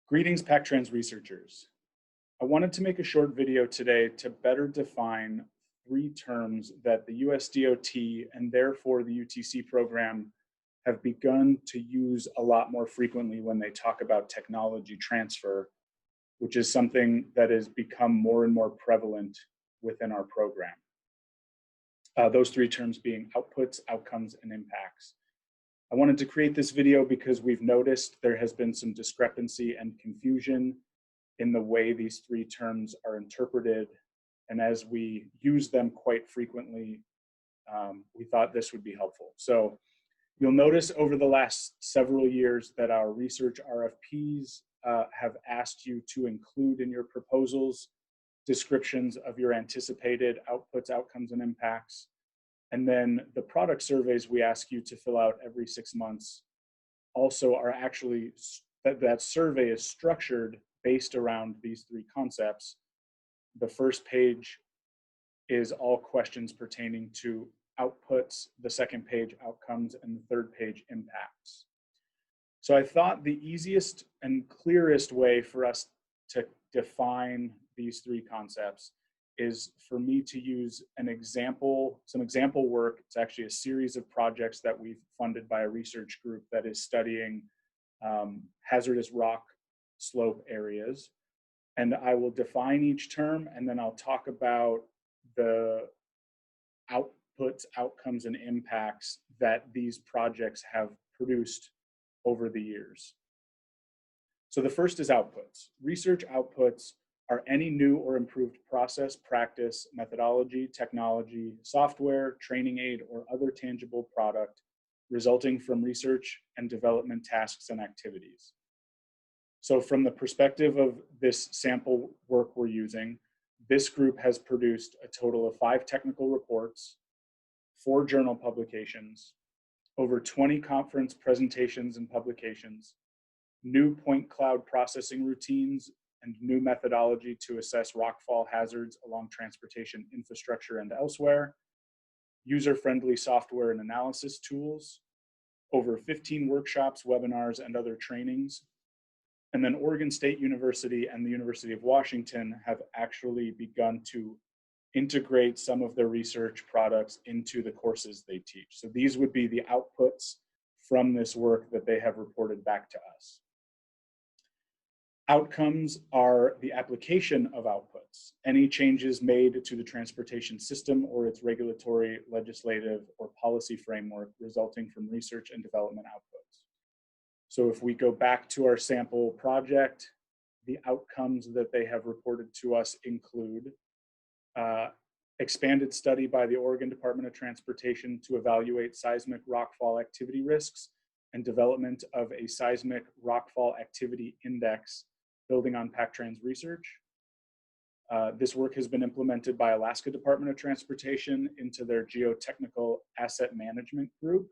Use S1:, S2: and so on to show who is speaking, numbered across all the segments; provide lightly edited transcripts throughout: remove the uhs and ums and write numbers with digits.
S1: Greetings, PacTrans researchers. I wanted to make a short video today to better define three terms that the US DOT and therefore the UTC program have begun to use a lot more frequently when they talk about technology transfer, which is something that has become more and more prevalent within our program. Those three terms being outputs, outcomes, and impacts. I wanted to create this video because we've noticed there has been some discrepancy and confusion in the way these three terms are interpreted. And as we use them quite frequently, we thought this would be helpful. So you'll notice over the last several years that our research RFPs have asked you to include in your proposals descriptions of your anticipated outputs, outcomes, and impacts. And then the product surveys we ask you to fill out every 6 months also are actually, that survey is structured based around these three concepts. The first page is all questions pertaining to outputs, the second page outcomes, and the third page impacts. So I thought the easiest and clearest way for us to define these three concepts is for me to use an example, some example work. It's actually a series of projects that we've funded by a research group that is studying hazardous rock slope areas. And I will define each term, and then I'll talk about the outputs, outcomes, and impacts that these projects have produced over the years. So the first is outputs. Research outputs are any new or improved process, practice, methodology, technology, software, training aid, or other tangible product resulting from research and development tasks and activities. So from the perspective of this sample work we're using, this group has produced a total of 5 technical reports, 4 journal publications, over 20 conference presentations and publications, new point cloud processing routines, and new methodology to assess rockfall hazards along transportation infrastructure and elsewhere, user-friendly software and analysis tools, over 15 workshops, webinars, and other trainings. And then Oregon State University and the University of Washington have actually begun to integrate some of their research products into the courses they teach. So these would be the outputs from this work that they have reported back to us. Outcomes are the application of outputs, any changes made to the transportation system or its regulatory, legislative, or policy framework resulting from research and development outputs. So if we go back to our sample project, the outcomes that they have reported to us include expanded study by the Oregon Department of Transportation to evaluate seismic rockfall activity risks and development of a seismic rockfall activity index building on PacTrans research. This work has been implemented by Alaska Department of Transportation into their geotechnical asset management group.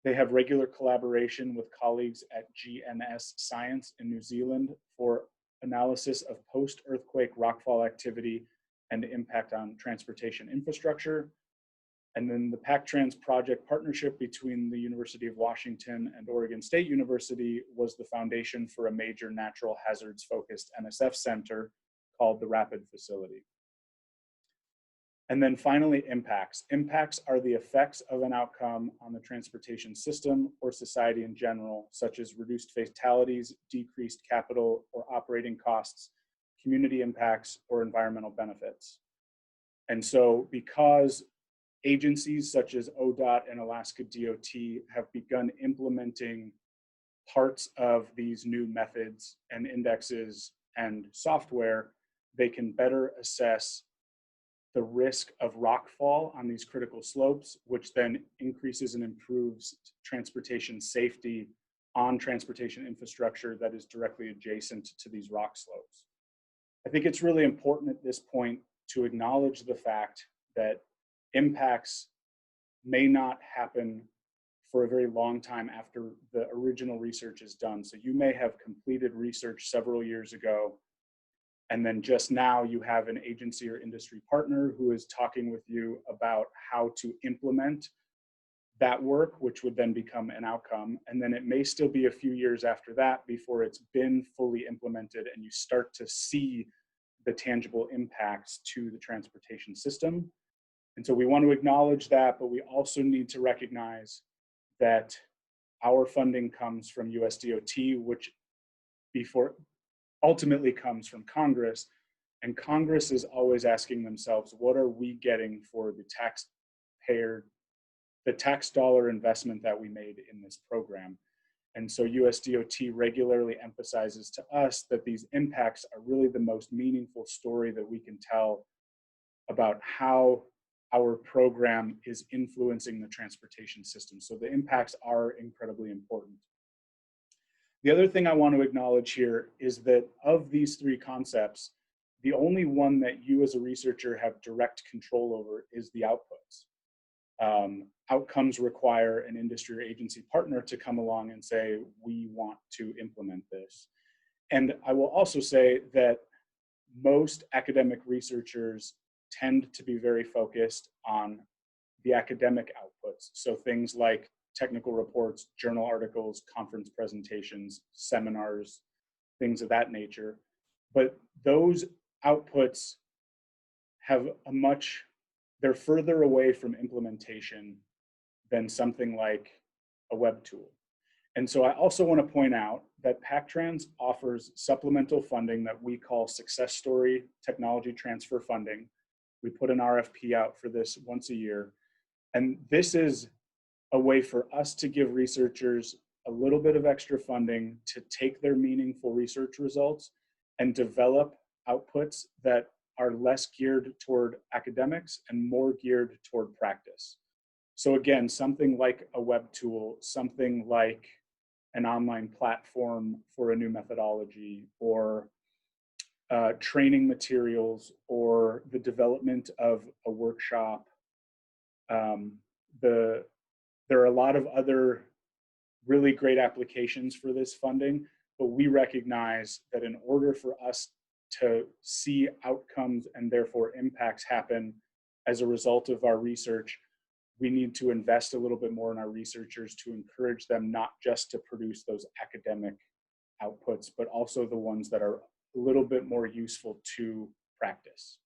S1: They have regular collaboration with colleagues at GNS Science in New Zealand for analysis of post-earthquake rockfall activity and impact on transportation infrastructure. And then the PacTrans project partnership between the University of Washington and Oregon State University was the foundation for a major natural hazards focused NSF center called the RAPID facility. And then finally, impacts. Impacts are the effects of an outcome on the transportation system or society in general, such as reduced fatalities, decreased capital or operating costs, community impacts, or environmental benefits. And so because agencies such as ODOT and Alaska DOT have begun implementing parts of these new methods and indexes and software, they can better assess the risk of rockfall on these critical slopes, which then increases and improves transportation safety on transportation infrastructure that is directly adjacent to these rock slopes. I think it's really important at this point to acknowledge the fact that impacts may not happen for a very long time after the original research is done. So you may have completed research several years ago, and then just now you have an agency or industry partner who is talking with you about how to implement that work, which would then become an outcome. And then it may still be a few years after that before it's been fully implemented and you start to see the tangible impacts to the transportation system. And so we want to acknowledge that, but we also need to recognize that our funding comes from USDOT, which before ultimately comes from Congress. And Congress is always asking themselves, what are we getting for the tax dollar investment that we made in this program? And so USDOT regularly emphasizes to us that these impacts are really the most meaningful story that we can tell about how our program is influencing the transportation system. So the impacts are incredibly important. The other thing I want to acknowledge here is that of these three concepts, the only one that you as a researcher have direct control over is the outputs. Outcomes require an industry or agency partner to come along and say, we want to implement this. And I will also say that most academic researchers tend to be very focused on the academic outputs. So things like technical reports, journal articles, conference presentations, seminars, things of that nature. But those outputs have they're further away from implementation than something like a web tool. And so I also want to point out that PacTrans offers supplemental funding that we call Success Story Technology Transfer Funding. We put an RFP out for this once a year. And this is a way for us to give researchers a little bit of extra funding to take their meaningful research results and develop outputs that are less geared toward academics and more geared toward practice. So again, something like a web tool, something like an online platform for a new methodology, or training materials, or the development of a workshop. There are a lot of other really great applications for this funding, but we recognize that in order for us to see outcomes and therefore impacts happen as a result of our research, we need to invest a little bit more in our researchers to encourage them not just to produce those academic outputs, but also the ones that are a little bit more useful to practice.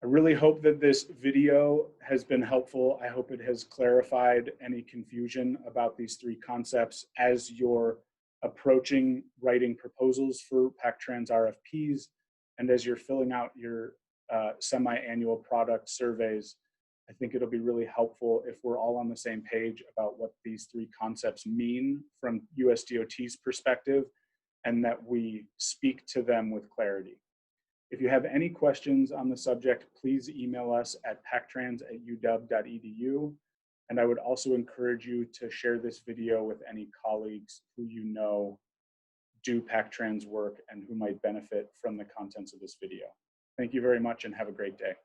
S1: I really hope that this video has been helpful. I hope it has clarified any confusion about these three concepts as you're approaching writing proposals for PacTrans RFPs, and as you're filling out your semi-annual product surveys. I think it'll be really helpful if we're all on the same page about what these three concepts mean from USDOT's perspective, and that we speak to them with clarity. If you have any questions on the subject, please email us at pactrans@uw.edu. And I would also encourage you to share this video with any colleagues who you know do PacTrans work and who might benefit from the contents of this video. Thank you very much and have a great day.